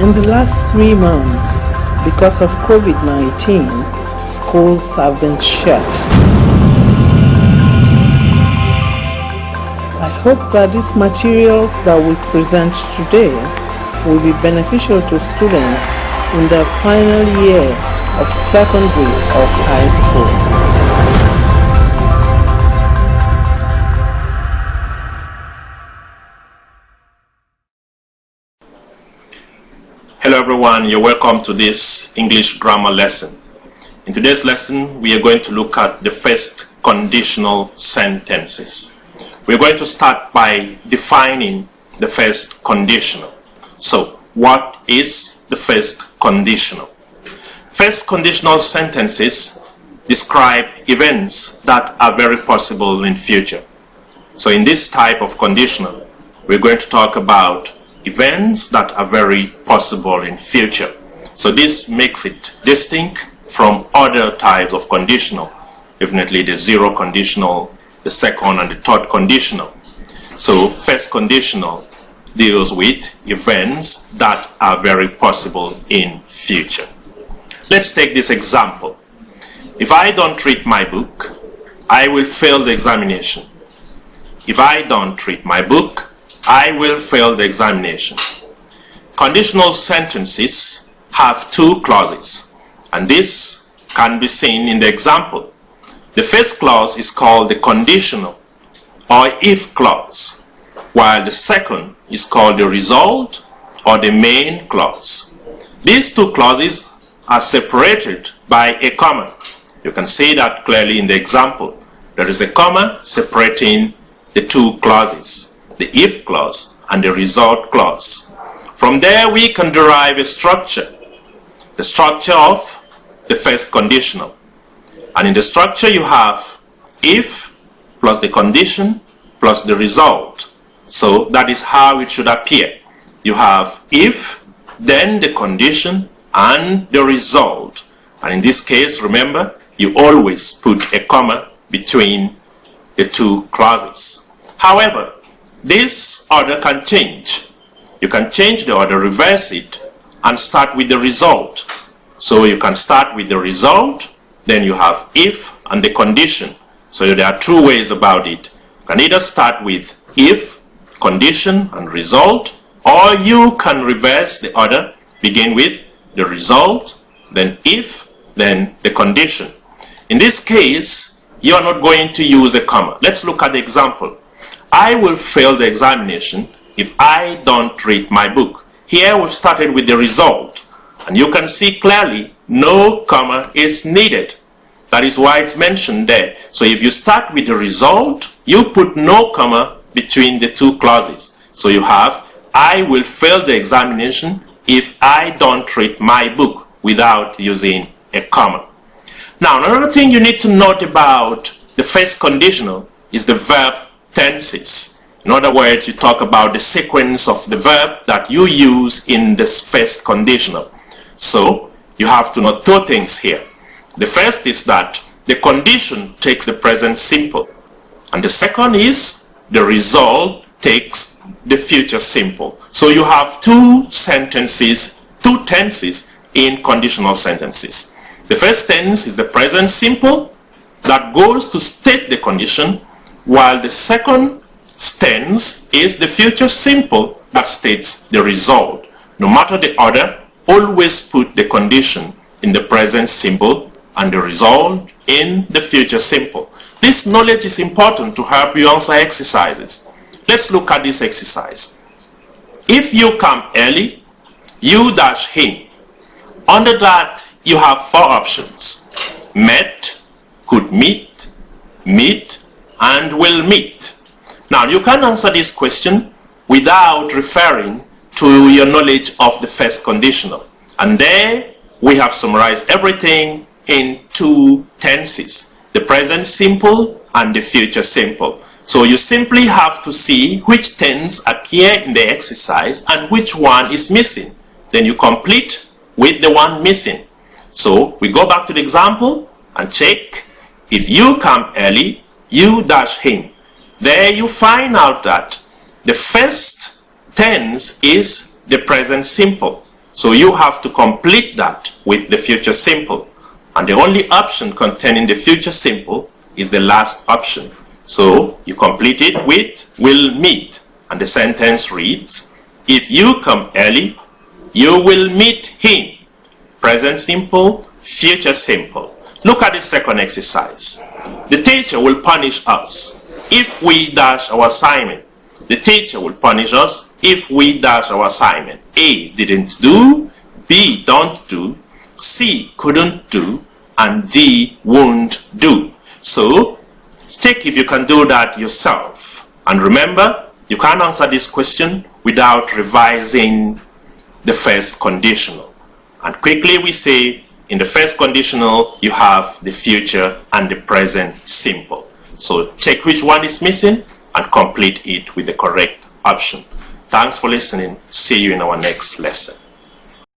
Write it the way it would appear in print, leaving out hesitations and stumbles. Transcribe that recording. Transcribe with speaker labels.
Speaker 1: In the last 3 months, because of COVID-19, schools have been shut. I hope that these materials that we present today will be beneficial to students in their final year of secondary or high school.
Speaker 2: Hello everyone, you're welcome to this English grammar lesson. In today's lesson, we are going to look at the first conditional sentences. We're going to start by defining the first conditional. So, what is the first conditional? First conditional sentences describe events that are very possible in future. So in this type of conditional, we're going to talk about events that are very possible in future. So this makes it distinct from other types of conditional, definitely the zero conditional, the second and the third conditional. So first conditional deals with events that are very possible in future. Let's take this example. If I don't read my book, I will fail the examination. If I don't read my book, I will fail the examination. Conditional sentences have two clauses, and this can be seen in the example. The first clause is called the conditional or if clause, while the second is called the result or the main clause. These two clauses are separated by a comma. You can see that clearly in the example. There is a comma separating the two clauses, the if clause and the result clause. From there we can derive a structure, the structure of the first conditional. And in the structure you have if plus the condition plus the result. So that is how it should appear. You have if, then the condition and the result. And in this case, remember, you always put a comma between the two clauses. However, this order can change. You can change the order, reverse it, and start with the result. So you can start with the result, then you have if and the condition. So there are two ways about it. You can either start with if, condition, and result, or you can reverse the order, begin with the result, then if, then the condition. In this case, you are not going to use a comma. Let's look at the example. I will fail the examination if I don't read my book. Here we've started with the result, and you can see clearly no comma is needed. That is why it's mentioned there. So if you start with the result, you put no comma between the two clauses. So you have, I will fail the examination if I don't read my book, without using a comma. Now, another thing you need to note about the first conditional is the verb tenses. In other words, you talk about the sequence of the verb that you use in this first conditional. So you have to note two things here. The first is that the condition takes the present simple, and the second is the result takes the future simple. So you have two tenses in conditional sentences. The first tense is the present simple that goes to state the condition, while the second tense is the future simple that states the result. No matter the order, always put the condition in the present simple and the result in the future simple. This knowledge is important to help you answer exercises. Let's look at this exercise. If you come early, you dash him. Under that, you have four options: met, could meet, meet, and will meet. Now you can answer this question without referring to your knowledge of the first conditional. And there we have summarized everything in two tenses: the present simple and the future simple. So you simply have to see which tense appear in the exercise and which one is missing. Then you complete with the one missing. So we go back to the example and check. If you come early, you dash him. There you find out that the first tense is the present simple. So you have to complete that with the future simple. And the only option containing the future simple is the last option. So you complete it with will meet. And the sentence reads, if you come early, you will meet him. Present simple, future simple. Look at the second exercise. The teacher will punish us if we dash our assignment. The teacher will punish us if we dash our assignment. A, didn't do. B, don't do. C, couldn't do. And D, won't do. So, check if you can do that yourself. And remember, you can't answer this question without revising the first conditional. And quickly we say, in the first conditional, you have the future and the present simple. So check which one is missing and complete it with the correct option. Thanks for listening. See you in our next lesson.